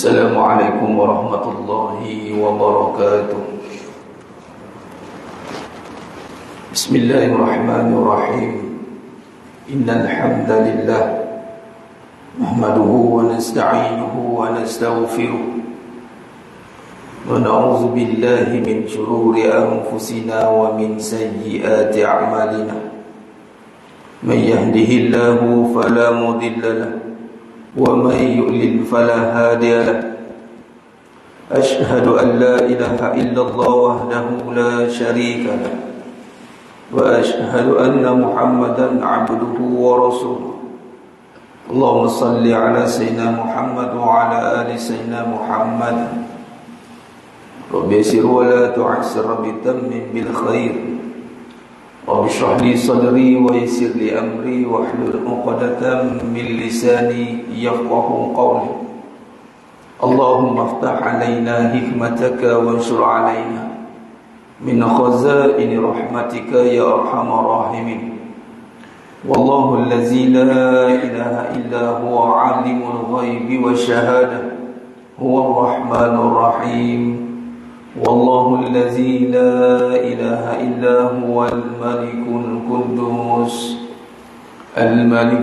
Assalamualaikum warahmatullahi wabarakatuh. Bismillahirrahmanirrahim. Innal hamdalillah nahmaduhu wa nasta'inuhu wa nastaghfiruh wa na'udzu billahi min shururi anfusina wa min sayyiati a'malina. Man yahdihillahu fala mudilla lahu ومن يضلل فلا هادي له أشهد أن لا إله إلا الله وحده لا شريك له وأشهد أن محمدا عبده ورسوله اللهم صل على سيدنا محمد وعلى آل سيدنا محمد رب يسر ولا تعسر بتمم بالخير رب اشرح لي صدري ويسر لي أمري واحلل عقدة من لساني يفقهوا قولي اللهم افتح علينا حكمتك وانشر علينا من خزائن رحمتك يا أرحم الراحمين والله الذي لا إله إلا هو عالم الغيب والشهادة هو الرحمن الرحيم والله الذي لا إله إلا هو الملك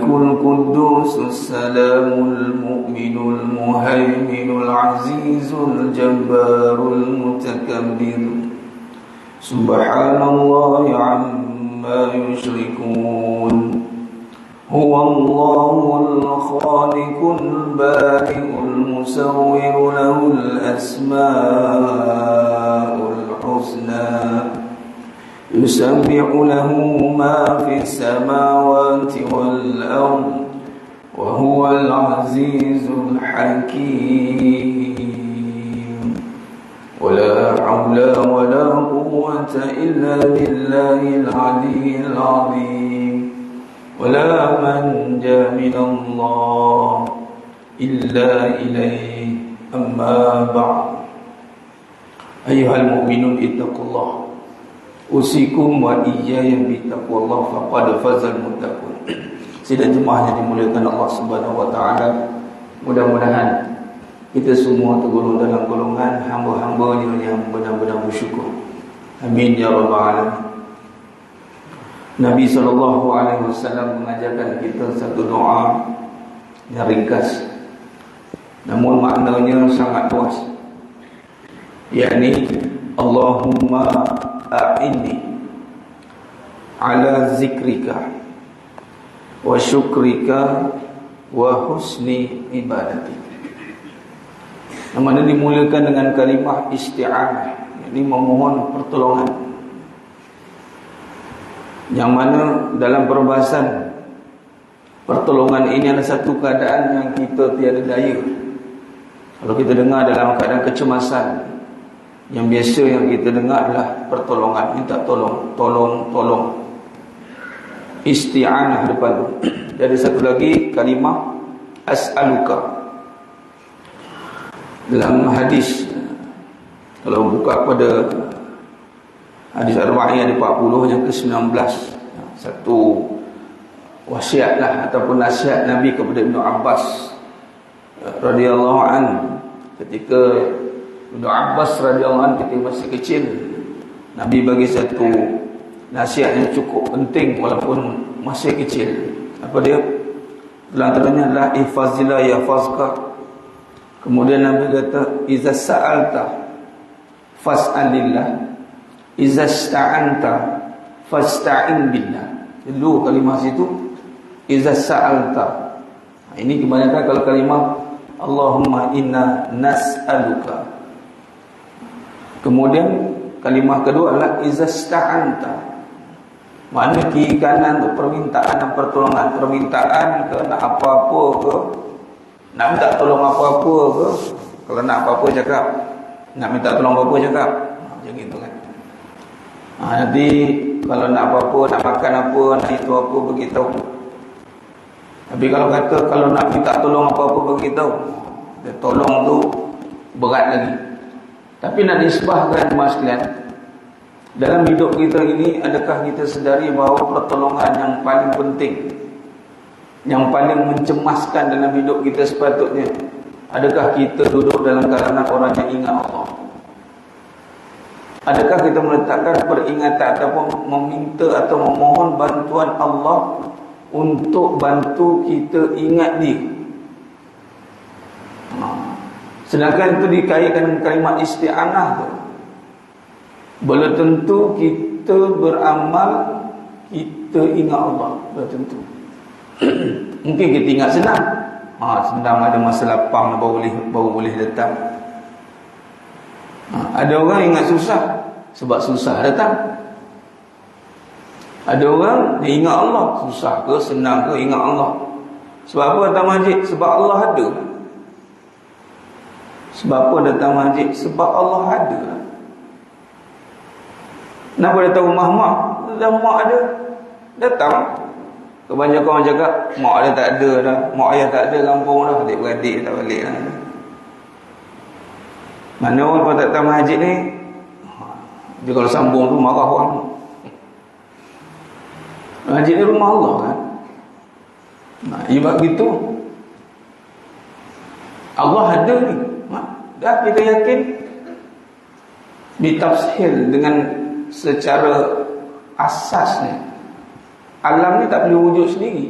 القدوس السلام المؤمن المهيمن العزيز الجبار المتكبر سبحان الله عما يشركون هو الله الخالق البارئ المصور له الأسماء الحسنى يسبح له ما في السماوات والأرض وهو العزيز الحكيم ولا حول ولا قوة إلا بالله العلي العظيم ولا منجا من الله إلا إليه أما بعد أيها المؤمنون اتقوا الله أوصيكم وإياي بتقوى الله فقد فاز المتقون. Sidang jemaah yang dimuliakan Allah Subhanahu wa taala, mudah-mudahan kita semua tergolong dalam golongan hamba-hamba yang benar-benar bersyukur. Amin ya rabbal alamin. Nabi SAW mengajarkan kita satu doa yang ringkas, namun maknanya sangat luas, yakni Allahumma a'inni ala zikrika wa syukrika wa husni ibadati. Namanya dimulakan dengan kalimah isti'anah, yakni memohon pertolongan, yang mana dalam perbahasan pertolongan ini ada satu keadaan yang kita tiada daya. Kalau kita dengar dalam keadaan kecemasan, yang biasa yang kita dengar adalah pertolongan, minta tolong, tolong. Isti'anah depan. Jadi satu lagi kalimah as'aluka. Dalam hadis, kalau buka pada hadis Arba'in ada 40 yang ke-19, satu wasiatlah ataupun nasihat Nabi kepada Ibnu Abbas radhiyallahu anhu. Ketika Ibnu Abbas radhiyallahu anhu ketika masih kecil, Nabi bagi satu nasihat yang cukup penting walaupun masih kecil. Apa dia? Antaranya adalah ihfazillah yahfazka. Kemudian Nabi kata iza sa'alta fas'alillah, iza sta'anta fasta'in billah. Dulu kalimah situ iza sa'alta. Ini kebanyakan kalau kalimah Allahumma inna nas'aluka. Kemudian kalimah kedua adalah iza sta'anta. Maknanya kiri kanan untuk permintaan dan pertolongan. Permintaan ke nak apa-apa ke, nak minta tolong apa-apa ke. Kalau nak apa-apa cakap, nak minta tolong apa-apa cakap, macam gitu kan. Nanti kalau nak apa-apa, nak makan apa, nak itu apa, beritahu. Tapi kalau kata kalau nak minta tolong apa-apa, beritahu. Dia tolong tu berat lagi. Tapi nak disebahkan mas sekalian, dalam hidup kita ini, adakah kita sedari bahawa pertolongan yang paling penting, yang paling mencemaskan dalam hidup kita sepatutnya Adakah kita duduk dalam kalangan orang yang ingat Allah? Adakah kita meletakkan peringatan ataupun meminta atau memohon bantuan Allah untuk bantu kita ingat dia? Sedangkan itu dikaitkan dengan kalimat isti'anah tu. Belum tentu kita beramal kita ingat Allah, belum tentu. Mungkin kita ingat senang. Sedang ada masalah pam baru boleh datang. Ada orang ingat susah sebab susah datang. Ada orang dia ingat Allah, susah ke senang ke ingat Allah. Sebab apa datang masjid? Sebab Allah ada. Sebab apa datang masjid? Sebab Allah ada. Kenapa datang rumah mak? Datang mak ada. Datang. Kebanyakan orang cakap mak dia tak ada dah, mak ayah tak ada kampung dah, adik-beradik tak balik dah. Mana orang kalau tak datang masjid ni, dia kalau sambung tu marah orang. Masjid ni rumah Allah kan. Sebab gitu Allah ada ni. Dah kita yakin ditafsir dengan secara asasnya. Alam ni tak boleh wujud sendiri.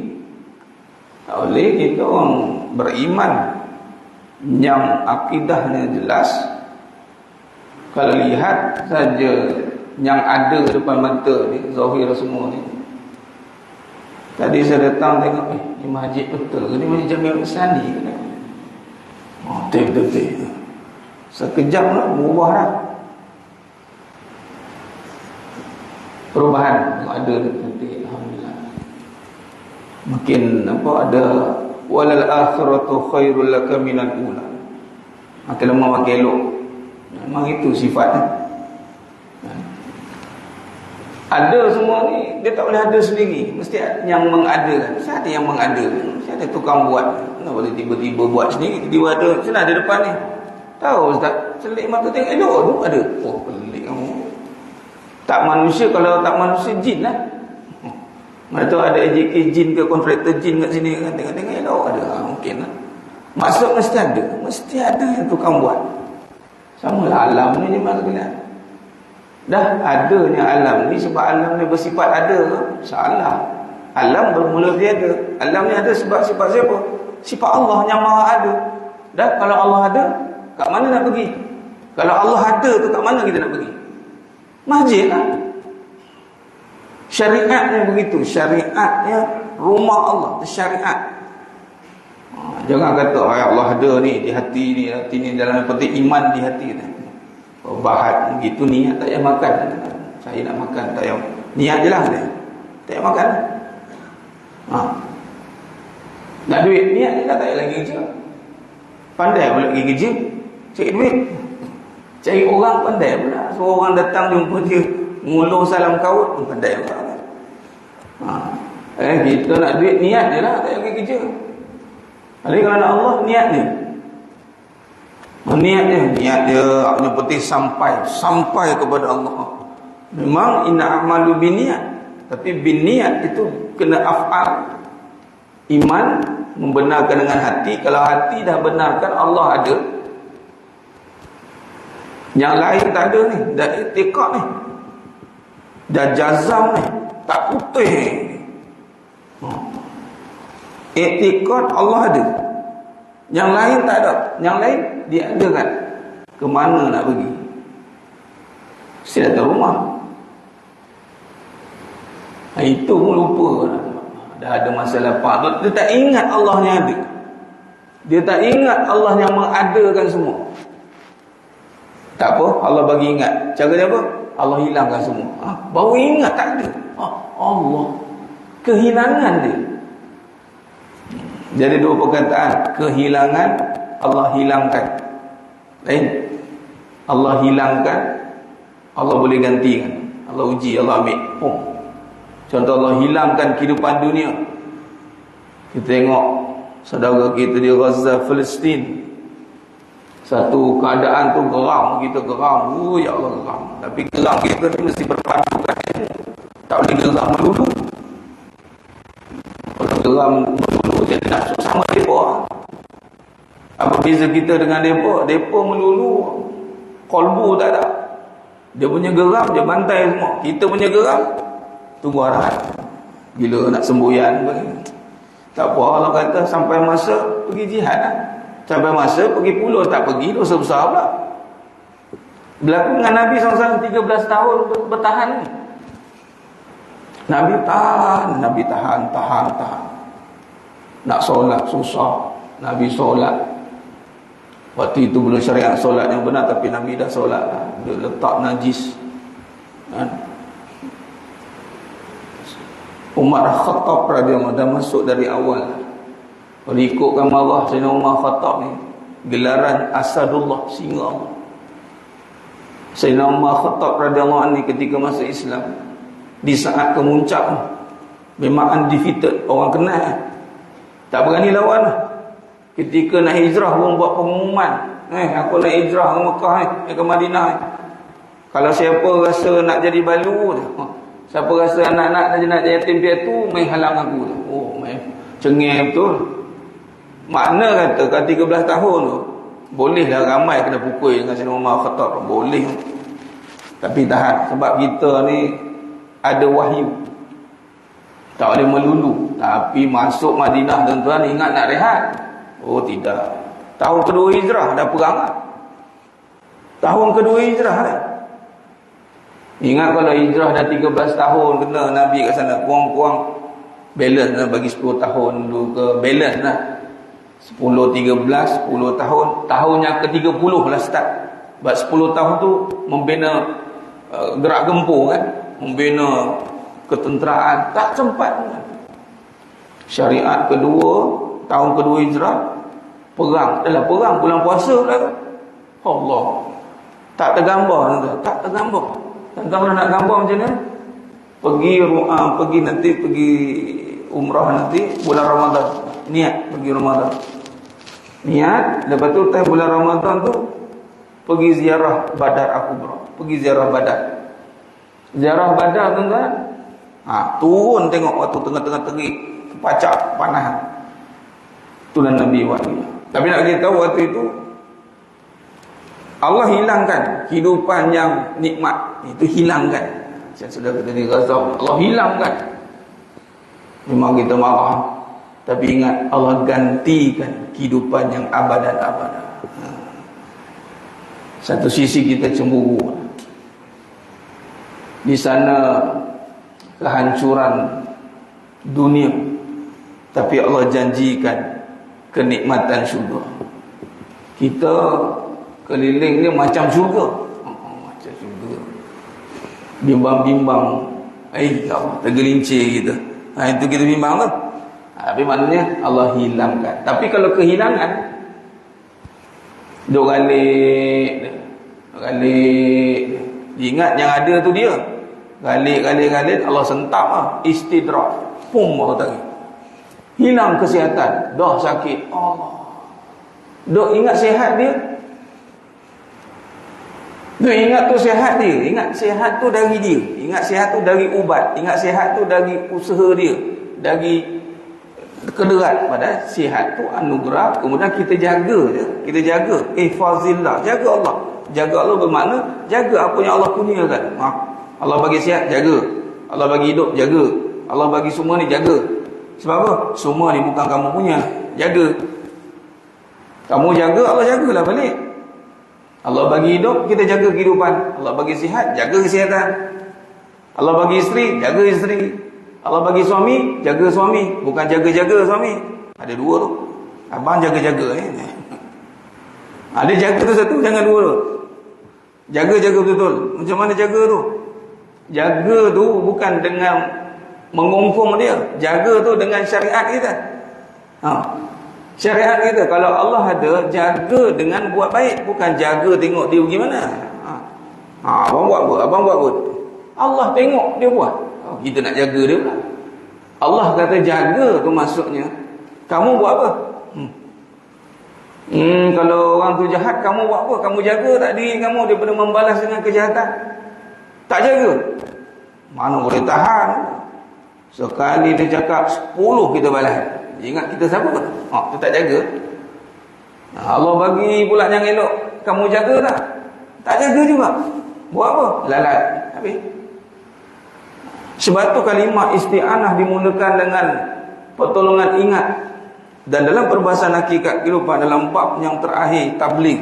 Tak boleh. Kita orang beriman yang akidahnya jelas. Kalau lihat saja yang ada depan mata ni, zahir semua ni. Tadi saya datang tengok, ni masjid betul ke? Ni masjid Jami'ul Islami ke? Betul. Sekejap lah, berubah dah. Perubahan ada nanti, alhamdulillah. Makin ada walal akhiratu khairul laka minal ula. Makin lama makin elok. Memang itu sifatnya. Ada semua ni dia tak boleh ada sendiri, mesti yang mengadakan. Mesti ada yang mengadakan. Mesti ada tukang buat. Tak boleh tiba-tiba buat sendiri. Tiba ada sana ada depan ni. Tahu Ustaz, selik mata tengok elok tu ada. Oh, pelik kamu. Tak manusia, kalau tak manusia jin lah. Mana tahu ada AJK jin ke kontraktor jin kat sini kan, tengok-tengok elok ada. Mungkin lah. Maksud mesti ada. Mesti ada yang tukang buat. Sama lah alam ni je maksudnya. Dah adanya alam ni sebab alam ni bersifat ada ke? Salah. Alam bermula tiada. Alam ni ada sebab sifat siapa? Sifat Allah yang maha ada. Dah kalau Allah ada, kat mana nak pergi? Kalau Allah ada tu kat mana kita nak pergi? Masjid lah. Syariatnya begitu. Syariatnya rumah Allah. Syariat. Jangan kata Allah ada ni di hati ni. Hati ni dalam penting iman di hati ni. Bahat begitu niat tak payah makan. Saya nak makan tak payah. Niat je lah dia. Tak payah makan. Nak duit niat je lah, tak payah lagi kerja. Pandai pula pergi kerja, cari duit. Cari orang pandai pula. Suruh orang datang jumpa dia, ngulur salam kaut pun pandai pula. Kita nak duit niat je lah, tak payah pergi kerja. Jadi kalau nak Allah niat je. Niat dia yang penting sampai kepada Allah. Memang inna a'malu biniat, tapi biniat itu kena af'al. Iman membenarkan dengan hati. Kalau hati dah benarkan Allah ada, yang lain tak ada ni. Dah i'tiqad ni, dah jazam ni, tak putih ni. I'tiqad Allah ada, yang lain tak ada. Yang lain dia ada kan. Kemana nak pergi? Mesti datang rumah. Itu pun lupa. Dah ada masalah apa. Dia tak ingat Allah yang ada. Dia tak ingat Allah yang mengadakan semua. Tak apa, Allah bagi ingat. Cara dia apa? Allah hilangkan semua. Baru ingat tak ada. Allah. Kehilangan dia. Jadi dua perkataan. Kehilangan, Allah hilangkan. Lain. Allah hilangkan, Allah boleh gantikan. Allah uji, Allah ambil. Contoh Allah hilangkan kehidupan dunia. Kita tengok saudara kita di Gaza, Palestin. Satu keadaan tu geram, kita geram. Ya Allah geram. Tapi geram kita ni mesti berpadukan. Tak boleh geram melulu. Kalau geram melulu, jadi nafsu sama dia. Apa beza kita dengan mereka? Mereka melulu kolbu tak ada. Dia punya geram, dia bantai semua. Kita punya geram, tunggu arahan. Bila nak semboyan bagi. Tak apa, kalau kata sampai masa pergi jihad lah. Sampai masa pergi pulau tak pergi, dosa besar pula. Berlaku dengan Nabi SAW 13 tahun bertahan ni. Nabi tahan. Nak solat susah. Nabi solat. Waktu itu belum syariat solat yang benar, tapi Nabi dah solat lah. Dia letak najis. Umar Khattab radhiyallahu dah masuk dari awal. Kalau ikutkan marah Sayyidina Umar Khattab ni, gelaran Asadullah, singa Allah. Sayyidina Umar Khattab radhiyallahu anhu ketika masuk Islam, di saat kemuncak memang undefeated, orang kenal, tak berani lawan lah. Ketika nak hijrah pun buat pengumuman, aku nak hijrah ke Mekah ke Madinah. Kalau siapa rasa nak jadi balu, siapa rasa anak-anak nak jadi yatim piatu, main halang aku. Oh, main cengeng betul. Makna kata 13 tahun tu bolehlah ramai kena pukul dengan Sayyidina Umar Khattab, boleh. Tapi tahan, sebab kita ni ada wahyu, tak boleh melulu. Tapi masuk Madinah tuan-tuan ingat nak rehat. Oh tidak. Tahun kedua hijrah dah perang lah. Tahun kedua hijrah dah. Ingat kalau hijrah dah 13 tahun kena Nabi kat sana, kurang-kurang balance lah, bagi 10 tahun dulu ke balance lah. 10, 13, 10 tahun. Tahun yang ke-30 lah start. Sebab 10 tahun tu membina gerak gempur kan, membina ketenteraan. Tak sempat kan. Syariat kedua, tahun kedua hijrah, perang. Adalah perang bulan puasa lah kan. Allah, tak tergambar. Tak tergambar. Kalau nak gambar macam mana? Pergi nanti pergi umrah nanti bulan Ramadan. Niat pergi Ramadan. Niat, lepas tu time bulan Ramadan tu pergi ziarah Badar Al-Kubra. Pergi ziarah Badar. Ziarah Badar tuan-tuan. Turun tengok waktu tengah-tengah terik, pacak panas. Itulah Nabi wahyu. Tapi nak kita tahu waktu itu Allah hilangkan kehidupan yang nikmat. Itu hilangkan. Saya sudah kata di Gaza, Allah hilangkan. Memang kita marah, tapi ingat Allah gantikan kehidupan yang abadan-abadan. Satu sisi kita cemburu, di sana kehancuran dunia, tapi Allah janjikan kenikmatan syurga. Kita keliling ni macam syurga, macam syurga. Bimbang-bimbang, Allah tergelincir kita. Itu kita bimbang tu. Tapi maknanya Allah hilangkan. Tapi kalau kehilangan, duk galik. Ingat yang ada tu dia. Galik, Allah sentak lah. Istidrak. Pum, Allah tadi. Hilang kesihatan. Dah sakit. Allah. Duk ingat sihat dia. Duk ingat tu sihat dia. Ingat sihat tu dari dia. Ingat sihat tu dari ubat. Ingat sihat tu dari usaha dia. Dari kederat. Padahal sihat tu anugerah. Kemudian kita jaga je. Kita jaga. Fazillah. Jaga Allah. Jaga Allah bermakna jaga apa yang Allah kurniakan. Allah bagi sihat, jaga. Allah bagi hidup, jaga. Allah bagi semua ni, jaga. Sebab apa? Semua ni bukan kamu punya. Jaga. Kamu jaga, Allah jagalah balik. Allah bagi hidup, kita jaga kehidupan. Allah bagi sihat, jaga kesihatan. Allah bagi isteri, jaga isteri. Allah bagi suami, jaga suami. Bukan jaga-jaga suami. Ada dua tu. Abang jaga-jaga. Ada jaga tu satu, jangan dua tu. Jaga-jaga betul-betul. Macam mana jaga tu? Jaga tu bukan dengan mengungkung dia. Jaga tu dengan syariat kita. Syariat kita. Kalau Allah ada, jaga dengan buat baik. Bukan jaga tengok dia bagaimana. Abang buat apa? Abang buat apa? Allah tengok dia buat. Kita nak jaga dia pula. Allah kata jaga tu maksudnya kamu buat apa? Kalau orang tu jahat, kamu buat apa? Kamu jaga tak diri kamu daripada membalas dengan kejahatan? Tak jaga, mana boleh tahan. Sekali dia cakap 10 kita balas. Ingat kita siapa? Dia tak jaga. Allah bagi pula yang elok, kamu jaga tak? Tak jaga juga. Buat apa? Lalat. Habis. Sebab tu kalimah isti'anah dimulakan dengan pertolongan ingat. Dan dalam perbahasan hakikat kehidupan, dalam bab yang terakhir, tabligh,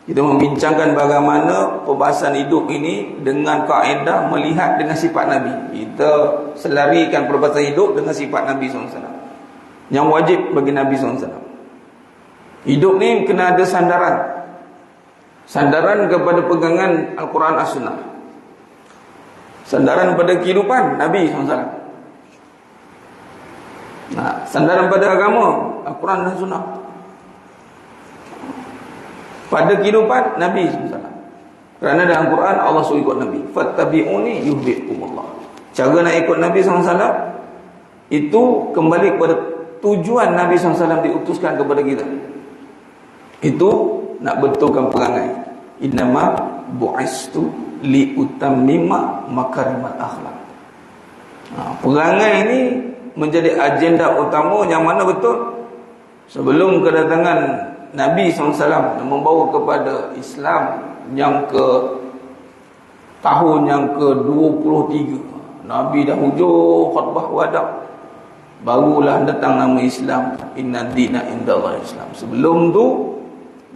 kita membincangkan bagaimana perbahasan hidup ini dengan kaedah melihat dengan sifat Nabi. Kita selarikan perbahasan hidup dengan sifat Nabi SAW, yang wajib bagi Nabi SAW. Hidup ni kena ada sandaran. Sandaran kepada pegangan Al-Quran As-Sunnah. Sandaran pada kehidupan Nabi SAW. Nah, sandaran pada agama Al-Quran dan Sunnah. Pada kehidupan Nabi SAW. Kerana dalam Quran Allah suruh ikut Nabi. Fattabi'uni yuhibbukumullah. Cara nak ikut Nabi SAW itu kembali kepada tujuan Nabi SAW diutuskan kepada kita. Itu nak betulkan perangai. Innama bu'istu liutammima makarimal akhlak. Perangai ini menjadi agenda utama yang mana betul sebelum kedatangan Nabi SAW yang membawa kepada Islam yang ke tahun yang ke-23. Nabi dah hujung khutbah wada', barulah datang nama Islam. Inna dina indallah Islam. Sebelum tu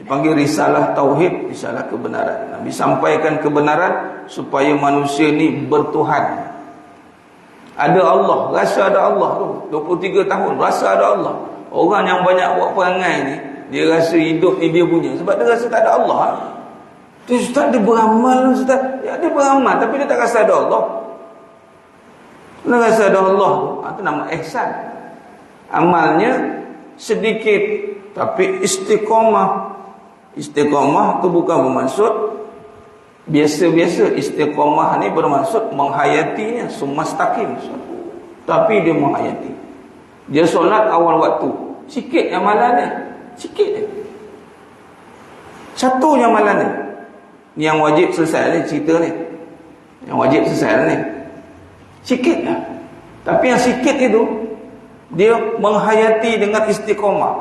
dipanggil risalah tauhid, risalah kebenaran. Nabi sampaikan kebenaran supaya manusia ni bertuhan. Ada Allah, rasa ada Allah tu. 23 tahun rasa ada Allah. Orang yang banyak buat perangai ni, dia rasa hidup ni dia punya sebab dia rasa tak ada Allah. Tu ustaz dia beramal, ustaz. Ya, dia beramal tapi dia tak rasa ada Allah. Dia rasa ada Allah tu, itu nama ihsan. Amalnya sedikit tapi istiqamah. Istiqamah tu bukan bermaksud biasa-biasa. Istiqamah ni bermaksud menghayatinya semastaqim, tapi dia menghayati. Dia solat awal waktu, sikit amalannya, sikit je. Satu amalannya. Ni yang wajib selesai ni cerita ni. Yang wajib selesai ni. Sikit lah. Tapi yang sikit itu dia menghayati dengan istiqamah.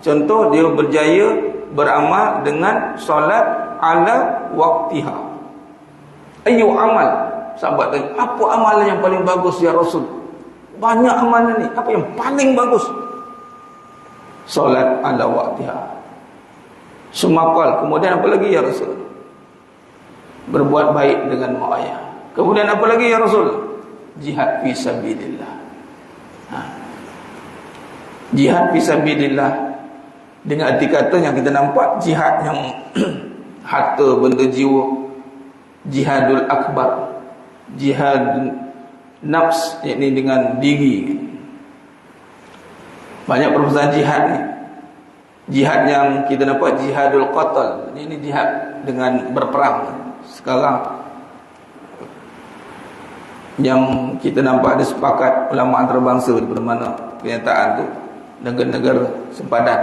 Contoh, dia berjaya beramal dengan solat ala waktiha. Ayu amal. Sahabat tanya, apa amalan yang paling bagus ya Rasul? Banyak amalan ni, apa yang paling bagus? Solat ala waktiha. Semakal. Kemudian apa lagi ya Rasul? Berbuat baik dengan mak ayah. Kemudian apa lagi ya Rasul? Jihad fi sabilillah. Jihad fi sabilillah dengan arti kata yang kita nampak, jihad yang harta benda jiwa, jihadul akbar, jihad nafs, yakni dengan diri. Banyak perbuatan jihad ni. Jihad yang kita nampak jihadul qatal, ini jihad dengan berperang. Sekarang yang kita nampak ada sepakat ulama antarabangsa daripada mana kenyataan tu, negara-negara sepadan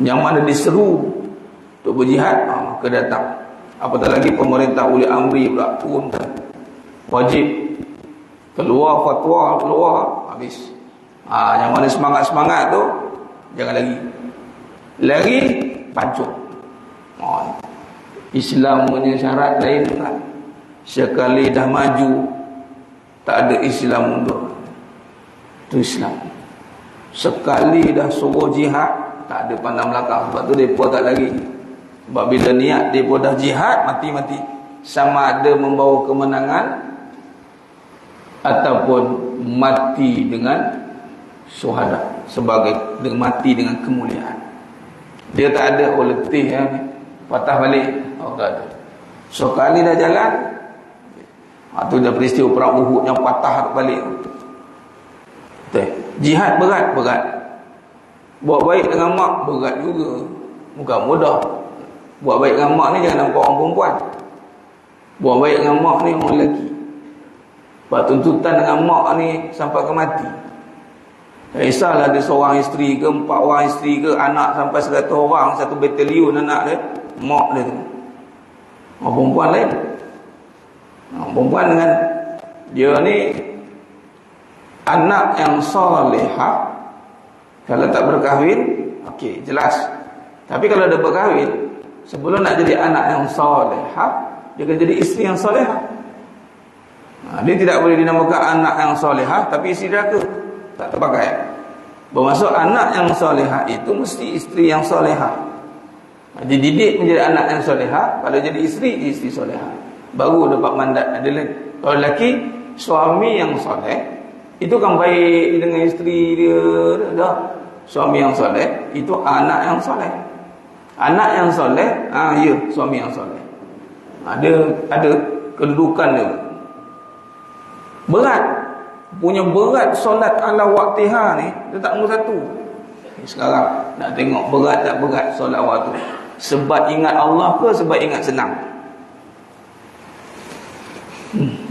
yang mana diseru untuk berjihad, maka datang. Apatah lagi pemerintah uli amri pula turunkan wajib, keluar fatwa, keluar habis. Yang mana semangat-semangat tu jangan lagi pancung. Islam punya syarat lain pula. Sekali dah maju, tak ada Islam mundur. Itu Islam. Sekali dah suruh jihad, tak ada pandang belakang. Sebab tu mereka tak lagi. Sebab bila niat mereka dah jihad, mati-mati. Sama ada membawa kemenangan ataupun mati dengan syuhada, sebagai mati dengan kemuliaan. Dia tak ada letih ya, patah balik. Tak ada. Sekali dah jalan, itu dah peristiwa perang Uhud yang patah balik. Jihad berat. Buat baik dengan mak berat juga, bukan mudah. Buat baik dengan mak ni jangan nampak orang perempuan. Buat baik dengan mak ni orang lelaki. Sebab tuntutan dengan mak ni sampai ke mati. Tak kisahlah dia seorang isteri ke, 4 orang isteri ke, anak sampai 100 orang, satu batalion anak dia, mak dia tu. Orang perempuan lain. Orang perempuan dengan dia ni anak yang salihah, kalau tak berkahwin okey, jelas. Tapi kalau dah berkahwin, sebelum nak jadi anak yang solehah, dia kena jadi isteri yang solehah. Dia tidak boleh dinamakan anak yang solehah tapi isteri neraka, tak terpakai. Bermaksud anak yang solehah itu mesti isteri yang solehah. Dididik menjadi anak yang solehah. Kalau jadi isteri solehah, baru dapat mandat adalah. Kalau lelaki, suami yang soleh itu kan baik dengan isteri dia dah. Suami yang soleh itu anak yang soleh. Anak yang soleh, ya, suami yang soleh. Ada kedudukan dia. Berat. Punya berat solat ala waktiha ni, dia tak nombor satu. Sekarang nak tengok berat tak berat solat waktu. Sebab ingat Allah ke sebab ingat senang?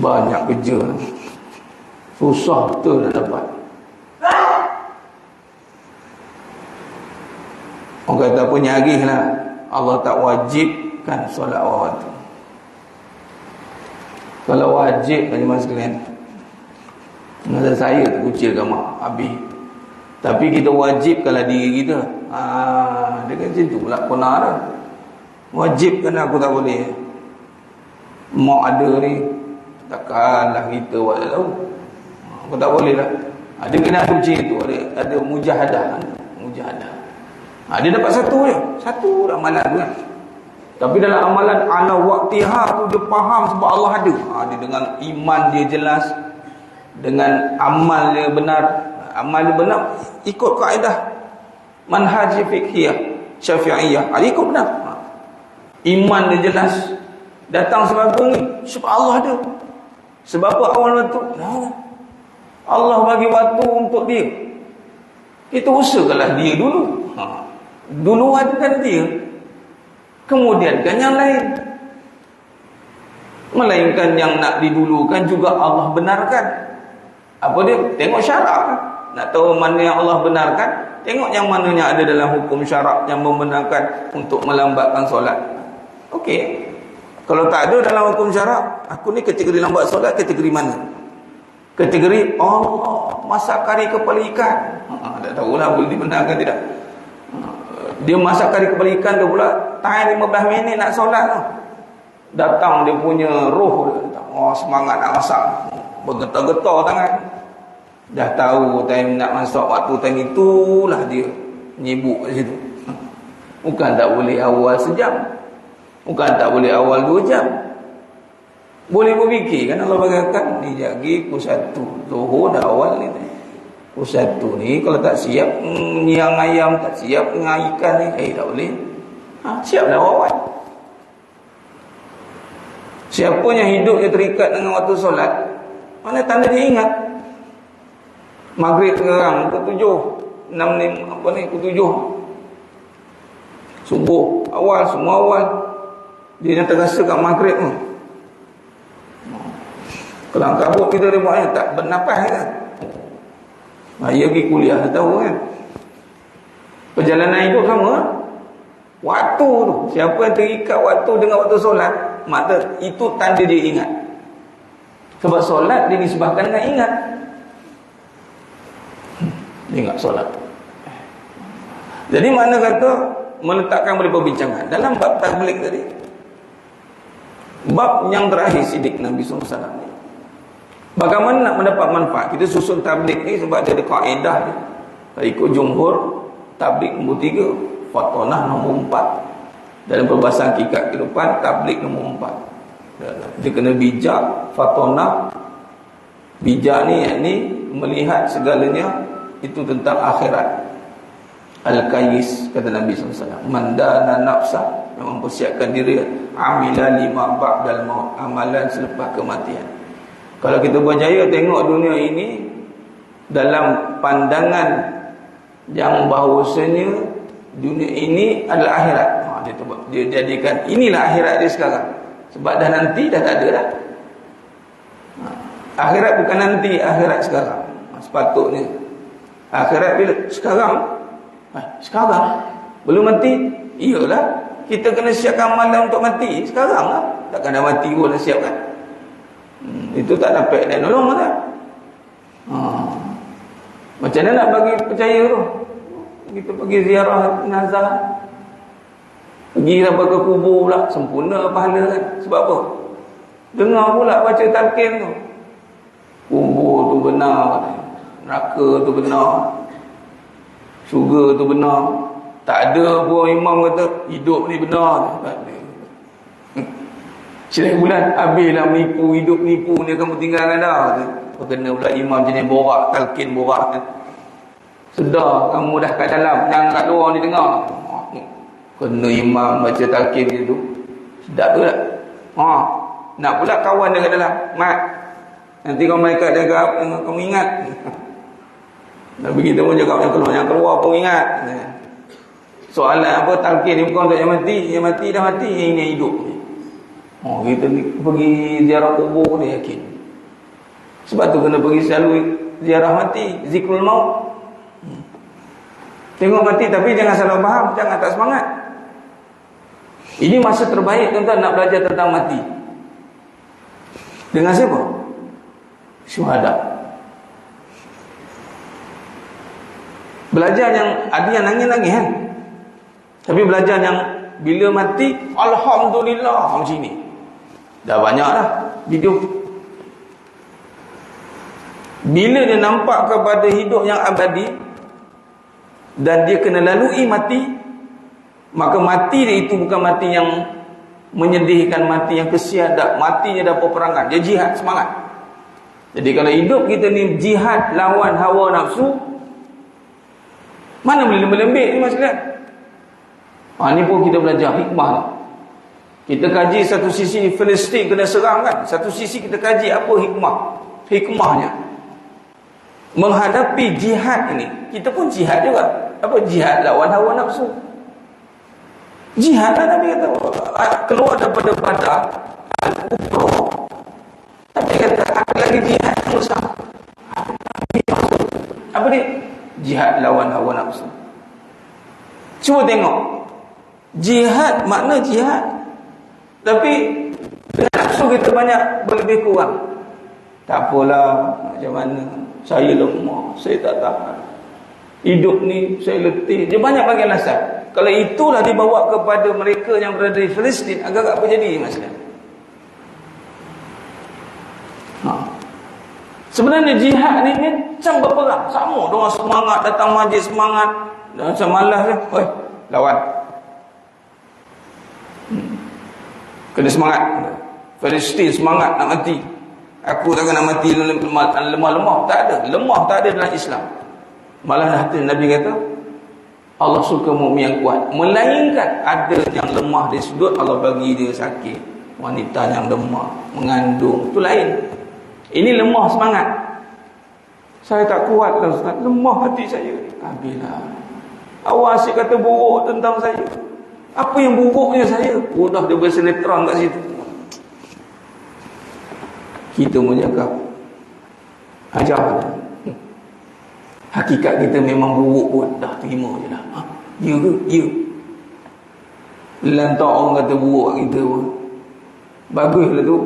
Banyak kerja. Susah betul nak dapat. Orang kata apa nyari lah, Allah tak wajibkan solat waktu. Kalau wajib kan jemaah sekalian, masa saya terkucilkan mak habis. Tapi kita wajibkanlah diri kita. Dia kan macam tu pula pernah dah. Wajibkan aku tak boleh. Mak ada ni, takkanlah kita buat tak tahu. Aku tak boleh lah. Dia kena ada macam tu. Ada mujahadah. Dia dapat satu je. Satu amalan tu kan. Tapi dalam amalan ala waktiha tu dia faham sebab Allah ada. Dia dengan iman dia jelas, dengan amal dia benar. Amal dia benar ikut kaedah manhaj fiqhiyah syafi'iyah. Ikut benar. Iman dia jelas. Datang sebab ni sebab Allah ada. Sebab apa awal waktu? Allah bagi waktu untuk dia. Kita usahakanlah dia dulu. Duluan kan dia, kemudian kan yang lain. Melainkan yang nak didulukan juga Allah benarkan. Apa dia? Tengok syarak. Nak tahu mana yang Allah benarkan, tengok yang mananya ada dalam hukum syarak yang membenarkan untuk melambatkan solat. Okey. Kalau tak ada dalam hukum syarak, aku ni kategori lambat solat, kategori mana? Kategori Allah masak kari kepala ikan. Tak tahulah boleh dibenarkan tidak. Dia masak kari kepala ikan tu pula time 15 minit nak solat tu. Datang dia punya roh dia. Semangat nak masak. Bergetar-getar tangan. Dah tahu time nak masak waktu time itulah dia nyibuk kat situ. Bukan tak boleh awal sejam. Bukan tak boleh awal 2 jam. Boleh berfikir kan Allah bagaimana ni jagi pukul 1 Zuhur dah awal ni. Pukul 1 ni kalau tak siap nyiang ayam, tak siap dengan ikan ni, tak boleh. Siaplah awal. Siapa yang hidupnya terikat dengan waktu solat, mana tanda dia ingat. Maghrib sekarang pukul 7, 6 ni apa ni pukul 7. Subuh awal, semua awal. Dia yang terasa kat maghrib tu. Kelang kabut kita dia buat tak bernafas kan. Dia pergi kuliah tahu kan. Perjalanan hidup sama. Waktu tu, siapa yang terikat waktu dengan waktu solat, maka itu tanda dia ingat. Sebab solat dia disebabkan dengan ingat. Dia ingat solat. Jadi mana kata meletakkan boleh perbincangan dalam bab tabligh tadi. Bab yang terakhir sidik Nabi SAW ni. Bagaimana nak mendapat manfaat? Kita susun tabligh ni sebab ada kaedah ni. Kalau ikut jumhur, tabligh nombor 3, fatonah nombor 4. Dalam perbahasan hakikat kehidupan, tabligh nombor 4. Dia kena bijak, fatonah. Bijak ni yakni melihat segalanya itu tentang akhirat. Al-Qayyis kata Nabi SAW, mandana nafsah, yang mempersiapkan diri, amila lima ba'dal maut, amalan selepas kematian. Kalau kita berjaya tengok dunia ini dalam pandangan yang bahawasanya dunia ini adalah akhirat. Dia jadikan inilah akhirat dia sekarang. Sebab dah nanti dah tak ada dah. Akhirat bukan nanti, akhirat sekarang. Sepatutnya akhirat bila? Sekarang. Sekarang. Belum mati? Iyalah. Kita kena siapkan amalan untuk mati. Sekarang lah. Takkan dah mati pun dah siapkan. Itu tak dapat nak nolong dah. Macam mana nak bagi percaya tu? Kita pergi ziarah jenazah, pergi sampai ke kubur pula, sempurna pahala kan. Sebab apa? Dengar pula baca talqin tu. Kubur tu benar, neraka tu benar, syurga tu benar. Tak ada pun imam kata hidup ni benar. Setiap bulan habislah menipu, hidup menipu ni kamu tinggalkan dah. Kena pula imam jenis borak, talqin borak. Sedar kamu dah kat dalam, jangan kat luar ni dengar. Kena imam baca talqin gitu. Sedap tu tak? Nak pula kawan dia kat dalam. Mat, nanti kau main kat jaga kamu ingat. Dah begitu pun cakap yang keluar pun ingat. Soalan apa talqin ni bukan untuk yang mati. Yang mati dah mati, yang ini hidup. Kita ni pergi ziarah kubur ni yakin. Sebab tu kena pergi selalu ziarah mati, zikrul maut. Tengok mati tapi jangan salah faham, jangan tak semangat. Ini masa terbaik tuan-tuan nak belajar tentang mati. Dengan siapa? Syuhada. Belajar yang ada yang nangis-nangis kan. Tapi belajar yang bila mati, alhamdulillah macam ni. Dah banyak dah video. Bila dia nampak kepada hidup yang abadi dan dia kena lalui mati, maka mati dia itu bukan mati yang menyedihkan, mati yang kesian, tak. Matinya dah peperangan, dia jihad, semangat. Jadi kalau hidup kita ni jihad lawan hawa nafsu, mana boleh lembik ni mas sekalian. Ni pun kita belajar hikmah ni. Kita kaji satu sisi Palestin kena serang kan, satu sisi kita kaji apa hikmahnya menghadapi jihad ini. Kita pun jihad juga. Apa jihad lawan hawa nafsu? Jihad lah Nabi kata, keluar daripada badar al-kufra. Tapi kata ada lagi jihad yang besar. Apa dia? Jihad lawan hawa nafsu. Cuba tengok, jihad makna jihad, tapi dengan nafsu kita banyak berlebih kurang. Tak apalah, macam mana, saya lemah, saya tak tahan, hidup ni saya letih. Dia banyak bagi alasan. Kalau itulah dibawa kepada mereka yang berada di Palestin, agak-agak apa jadi masalah. Sebenarnya jihad ni macam berperang. Sama, diorang semangat, datang majlis semangat, dan macam malas je, oi, lawan. Kena semangat. Palestin semangat nak mati. Aku takkan nak mati lemah-lemah. Tak ada. Lemah tak ada dalam Islam. Malah hati Nabi kata, Allah suka mukmin yang kuat. Melainkan ada yang lemah dari sudut Allah bagi dia sakit. Wanita yang lemah, mengandung, itu lain. Ini lemah semangat. Saya tak kuat lah Ustaz, lemah hati saya. Bila awak asyik kata buruk tentang saya. Apa yang buruknya saya? Dah dia bersinetron kat situ. Kita menjaga ajar. Hakikat kita memang buruk pun dah terima je lah. Ya ke? Ya. Lantak orang kata buruk kita pun baguslah tu,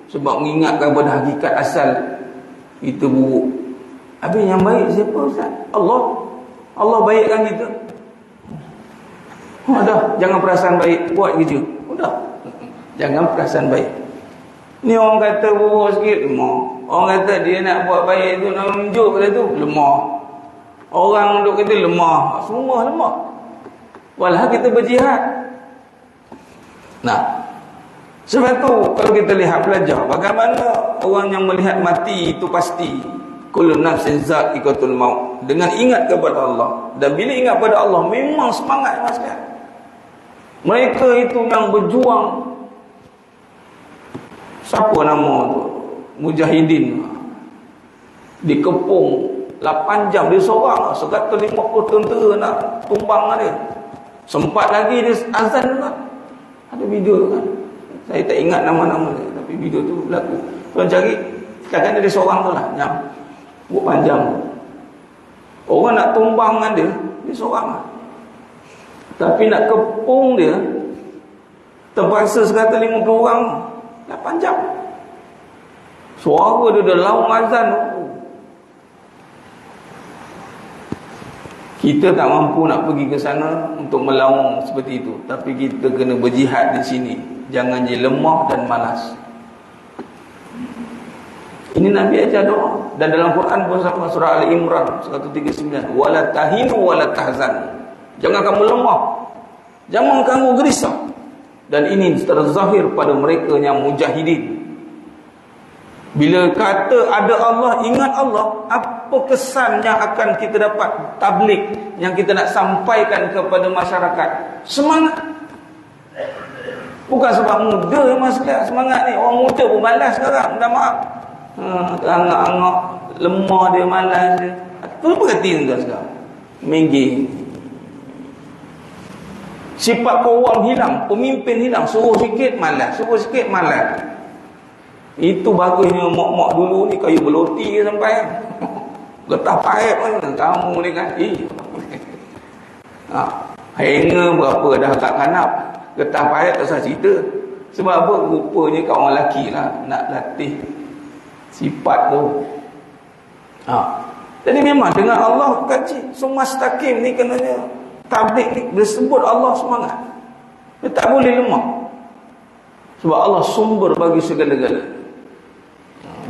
sebab mengingatkan pada hakikat asal kita buruk. Habis yang baik siapa Ustaz? Allah baikkan kita. Dah, jangan perasaan baik, buat kerja. Dah, jangan perasaan baik. Ni orang kata buruk sikit, lemah. Orang kata dia nak buat baik tu, nak menunjuk pada tu, lemah. Orang duk kata lemah, semua lemah. Walau kita berjihad. Nah, sebab tu kalau kita lihat belajar bagaimana orang yang melihat mati itu pasti kullu nafsin za'iqatul maut, dengan ingat kepada Allah. Dan bila ingat kepada Allah memang semangat mas kan. Mereka itu yang berjuang. Siapa nama tu? Mujahidin. Dikepung 8 jam dia seorang, 150 tentera nak tumbang dia. Sempat lagi dia azan kan. Ada video tu kan. Saya tak ingat nama-nama dia, tapi video tu berlaku. Tuan cari, kadang-kadang dia seorang tu lah yang buat panjang. Orang nak tumbang dengan dia seorang lah. Tapi nak kepung dia terpaksa 150 orang, 8 jam. Suara dia dah laung azan. Kita tak mampu nak pergi ke sana untuk melawan seperti itu, tapi kita kena berjihad di sini. Jangan je lemah dan malas. Ini Nabi ajar doa. Dan dalam Quran pun sama, surah Al-Imran 139, wala tahinu wala tahzan. Jangan kamu lemah, jangan kamu gerisah. Dan ini terzahir pada mereka yang mujahidin. Bila kata ada Allah, ingat Allah, apa kesan yang akan kita dapat? Tabligh yang kita nak sampaikan kepada masyarakat. Semangat. Bukan sebab muda memang sekalian semangat ni. Orang muda pun malas sekarang, minta maaf. Angak-angak, lemah dia, malas dia. Apa berarti tuan sekarang? Menggih. Sifat kawam hilang, pemimpin hilang, suruh sikit malas, suruh sikit malas. Itu bagusnya mak-mak dulu ni kayu beloti sampai getah paip pun kamu ni kan. Hanger berapa dah kat kanap, getah paip tak usah cerita. Sebab apa? Rupanya kat orang lelaki lah nak latih sifat tu. Jadi memang dengan Allah kaji sumastaqim ni kenanya tabligh ni disebut Allah semangat. Dia tak boleh lemah. Sebab Allah sumber bagi segala-galanya.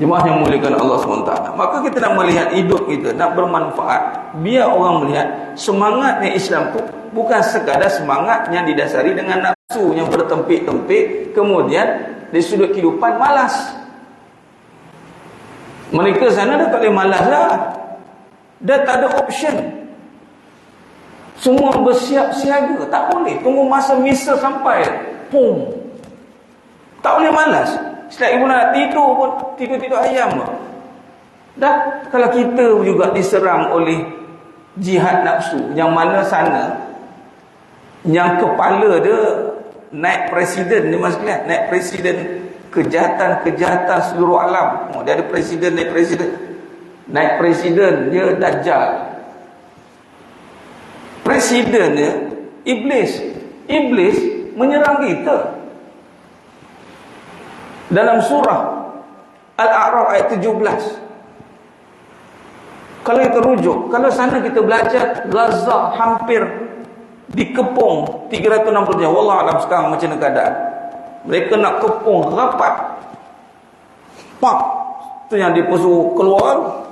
Jemaah yang muliakan Allah SWT. Maka kita nak melihat hidup kita, nak bermanfaat. Biar orang melihat semangatnya Islam tu bukan sekadar semangat yang didasari dengan nafsu yang bertempik-tempik, kemudian dari sudut kehidupan malas. Mereka sana dah tak boleh malas lah. Dah tak ada option. Semua bersiap siaga. Tak boleh. Tunggu masa misa sampai. Pum. Tak boleh malas. Setiap ibu nak tidur pun tidur-tidur ayam pun. Dah, kalau kita juga diserang oleh jihad nafsu, yang mana sana yang kepala dia naik presiden ni mas sekalian, naik presiden kejahatan-kejahatan seluruh alam. Dia ada presiden, naik presiden. Naik presiden dia Dajjal. Presiden dia Iblis. Iblis menyerang kita. Dalam surah Al-A'raf ayat 17. Kalau kita rujuk, kalau sana kita belajar Gaza hampir dikepung 360 jam. Wallah alam sekarang macam mana keadaan. Mereka nak kepung rapat. Pak, tu yang dipesuruh keluar.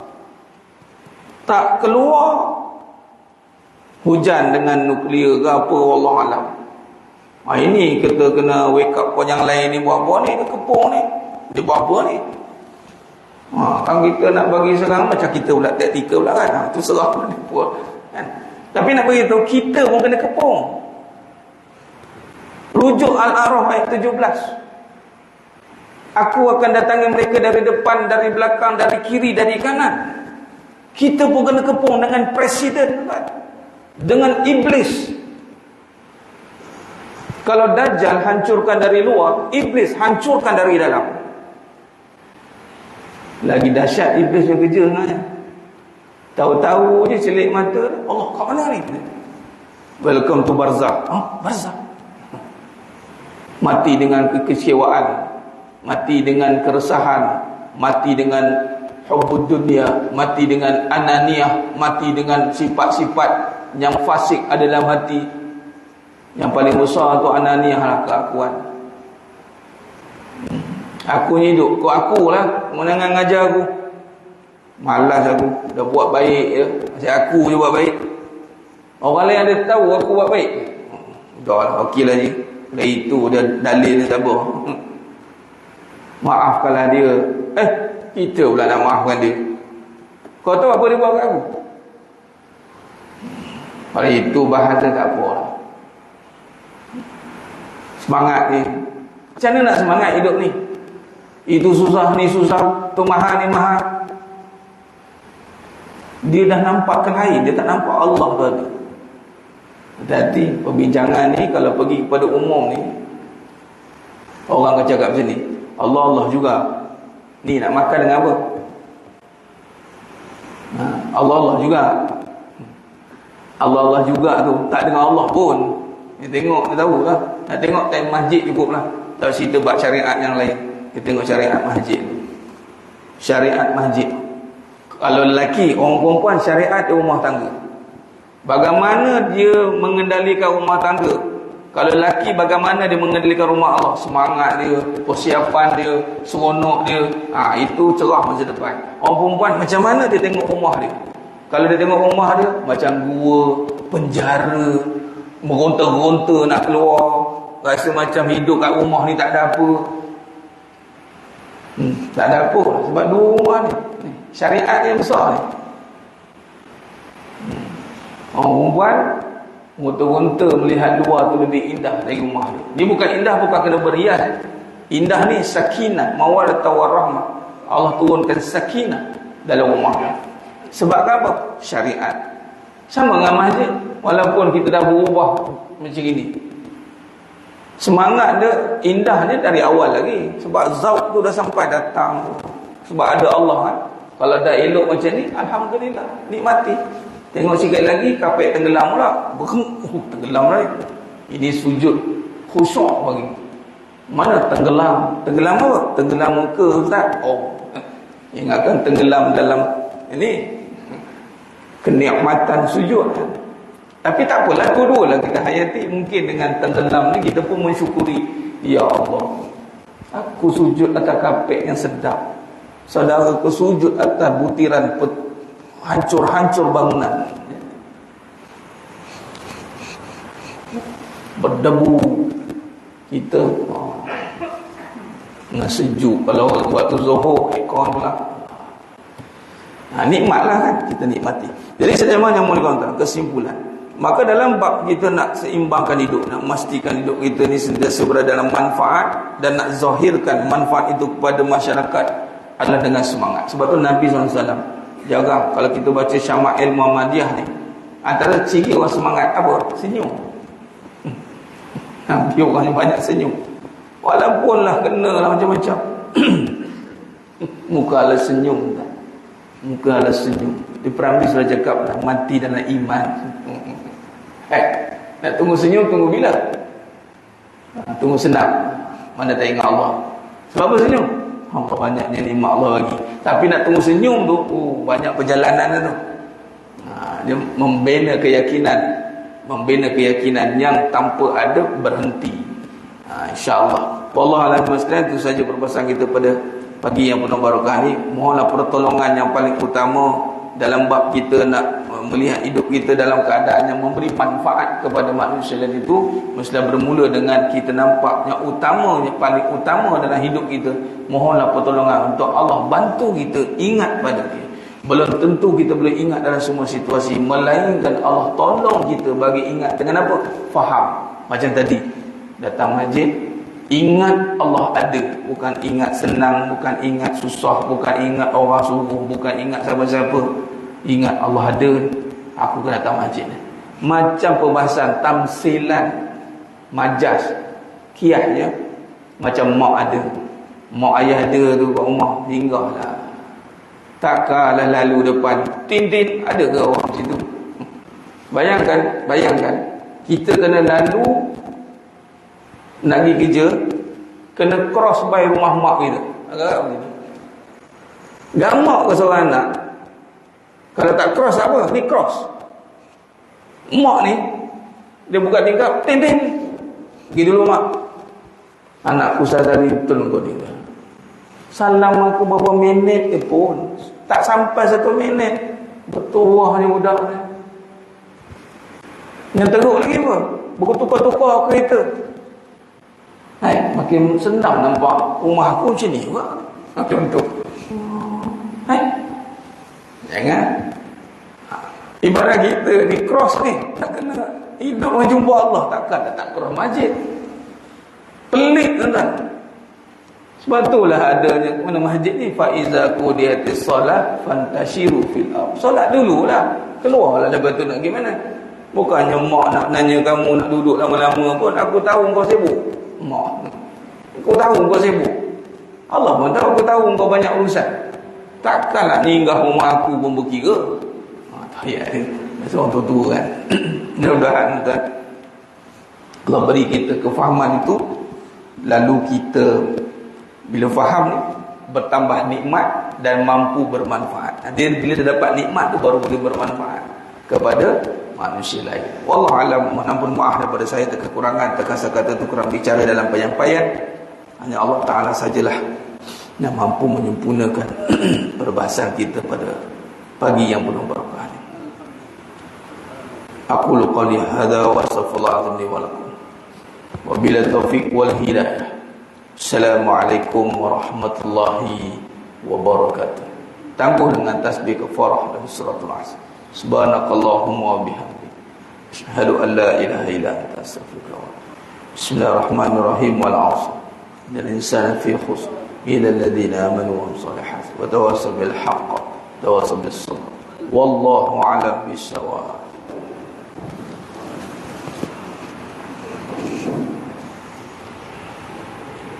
Tak keluar, hujan dengan nuklear ke apa, wallah alam. Ini kita kena wake up pun yang lain ni buat apa ni, dia kepung ni, dia buat apa ni. Kalau kita nak bagi sekarang macam kita pula taktikal pula kan. Itu serah pun kan. Tapi nak beritahu kita pun kena kepung. Rujuk Al-A'raf ayat 17. Aku akan datangi mereka dari depan, dari belakang, dari kiri, dari kanan. Kita pun kena kepung dengan presiden kan? Dengan iblis. Kalau Dajjal hancurkan dari luar, Iblis hancurkan dari dalam. Lagi dahsyat Iblis yang kerja sebenarnya. Tahu-tahu je celik mata, Allah kat mana ni? Welcome to Barzakh. Barzakh. Mati dengan kekecewaan, mati dengan keresahan, mati dengan hubbud dunia, mati dengan ananiyah, mati dengan sifat-sifat yang fasik ada dalam hati. Yang paling besar tu ananiyah lah, keakuan. Aku ni hidup, kau aku lah, menangan ngajar aku. Malas aku, dah buat baik je. Macam aku je buat baik. Orang lain ada tahu aku buat baik. Dah lah, okey lah je. Dah itu dia dalil dia tabah. Maafkanlah dia. Kita pula nak maafkan dia. Kau tahu apa dia buat kat aku? Kalau itu bahasa tak apa lah. Semangat ni, macam mana nak semangat hidup ni? Itu susah, ni susah, tu mahal, ni mahal. Dia dah nampakkan lain, dia tak nampak Allah tadi. Hati-hati perbincangan ni kalau pergi kepada umum ni, orang akan cakap macam ni, Allah Allah juga. Ni nak makan dengan apa? Allah Allah juga. Allah Allah juga tu tak dengan Allah pun. Dia tengok, dia tahu lah. Nak tengok time masjid cukup lah. Tak cerita buat syariat yang lain. Kita tengok syariat masjid. Syariat masjid. Kalau lelaki, orang perempuan syariat di rumah tangga. Bagaimana dia mengendalikan rumah tangga? Kalau lelaki bagaimana dia mengendalikan rumah Allah? Semangat dia, persiapan dia, seronok dia. Itu cerah masa depan. Orang perempuan macam mana dia tengok rumah dia? Kalau dia tengok rumah dia macam gua, penjara, meronta-ronta nak keluar, rasa macam hidup kat rumah ni tak ada apa. Tak ada apa sebab dua rumah ni. Syariat yang besar ni. Orang perempuan ronta-ronta melihat luar tu lebih indah dari rumah dia. Dia bukan indah bukan kena berhias. Indah ni sakinah, mawaddah warahmah. Allah turunkan sakinah dalam rumah dia. Sebab apa? Syariat. Sama dengan masjid. Walaupun kita dah berubah macam ini, semangat dia, indah dia dari awal lagi. Sebab zauq tu dah sampai datang. Sebab ada Allah kan. Kalau dah elok macam ni, alhamdulillah, nikmati. Tengok sikit lagi kapek tenggelam pula. Tenggelam lagi. Ini sujud khusyuk bagi. Mana tenggelam? Tenggelam apa? Tenggelam muka Ustaz. Ingatkan tenggelam dalam ini kenikmatan sujud. Tapi tak apalah, dua-dualah kita hayati. Mungkin dengan tenggelam ni kita pun mensyukuri, ya Allah, aku sujud atas kapek yang sedap. Saudara aku sujud atas butiran hancur-hancur bangunan, berdebu. Kita sejuk. Kalau waktu zuhur ikon pula. Nikmatlah kan, kita nikmati. Jadi sejauh yang boleh kata kesimpulan, maka dalam bab kita nak seimbangkan hidup, nak memastikan hidup kita ni sentiasa berada dalam manfaat dan nak zahirkan manfaat itu kepada masyarakat adalah dengan semangat. Sebab tu Nabi SAW jarang, kalau kita baca Syama'il Muhammadiyah ni, antara ciri orang semangat apa? Senyum. Nabi orang yang banyak senyum. Walaupun lah kena lah macam-macam. Muka ala senyum tak? Muka ala senyum. Di Perambi sudah cakap lah, mati dalam iman. Nak tunggu senyum, tunggu bila? Tunggu senang. Mana tak ingat Allah. Sebab apa senyum? Banyaknya nikmat Allah lagi. Tapi nak tunggu senyum tu, banyak perjalanan tu. Dia membina keyakinan. Membina keyakinan yang tanpa ada berhenti. InsyaAllah. Wallahualam itu saja perbahasan kita pada pagi yang penuh barakah ni. Mohonlah pertolongan yang paling utama dalam bab kita nak melihat hidup kita dalam keadaan yang memberi manfaat kepada manusia lain itu. Mestilah bermula dengan kita nampak yang utama, yang paling utama dalam hidup kita. Mohonlah pertolongan untuk Allah bantu kita ingat pada dia. Belum tentu kita boleh ingat dalam semua situasi, melainkan Allah tolong kita bagi ingat dengan apa? Faham. Macam tadi datang masjid, ingat Allah ada. Bukan ingat senang, bukan ingat susah, bukan ingat orang suruh, bukan ingat siapa-siapa. Ingat Allah ada, aku kena datang masjid. Macam perbahasan tamsilan majas, kiasnya macam mak ada, mak ayah ada tu kat rumah, singgahlah. Takkanlah lalu depan tin-tin, ada ke orang situ? Bayangkan kita kena lalu nak pergi kerja, kena cross by rumah mak kita. Agak begitu. Gamak ke seorang anak? Kalau tak cross apa? Ni cross. Mak ni dia buka tingkap, tin-tin. Pergi dulu mak. Anakku sadari betul kau tinggal. Salam aku berapa minit pun tak sampai 1 minit. Bertuah ni budak ni. Yang teruk lagi apa? Bertukar-tukar kereta. Makin senang nampak rumah aku macam ni juga. Contoh. Jangan. Ibarat kita ni cross ni, tak kena hidup dengan jumpa Allah, takkan tak cross masjid. Pelik tuan-tuan. Sebab itulah adanya mana masjid ni, fa iza qudiyatis solat fantashiru fil ardh. Solat dululah, keluarlah lepas tu nak gimana? Bukannya mak nak nanya kamu nak duduk lama-lama pun, aku tahu kau sibuk. Mak, kau tahu kau sibuk. Allah pun tahu kau tahu kau banyak urusan. Takkanlah ninggah rumah aku pun berkira. Tak payah ni. Orang tua-tua kan. Mudah-mudahan tuan, Allah beri kita kefahaman itu, lalu kita bila faham ni bertambah nikmat dan mampu bermanfaat. Dia bila dia dapat nikmat tu baru boleh bermanfaat kepada manusia lain. Wallahu alam. Mohon maaf daripada saya kekurangan, terkasa-kata kurang bicara dalam penyampaian. Hanya Allah Ta'ala sajalah yang mampu menyempurnakan perbahasan kita pada pagi yang penuh barakah ini. Aqulu qawli hadza wa astaghfirullah li wa lakum. Wa bila taufiq wal hidayah. Assalamualaikum warahmatullahi wabarakatuh. Tangguh dengan tasbih kafarah dan suratul asr. Subhanakallahumma wa bihamdik. Asyhadu an la ilaha illa anta astaghfiruka wa atubu. Bismillahirrahmanirrahim. Wal 'asr. Innal insana fi khusr illa alladhina amanu wa amilus solihati wa tawassaw bil haqq wa tawassaw bis sabr. Wallahu a'lam bis-shawab.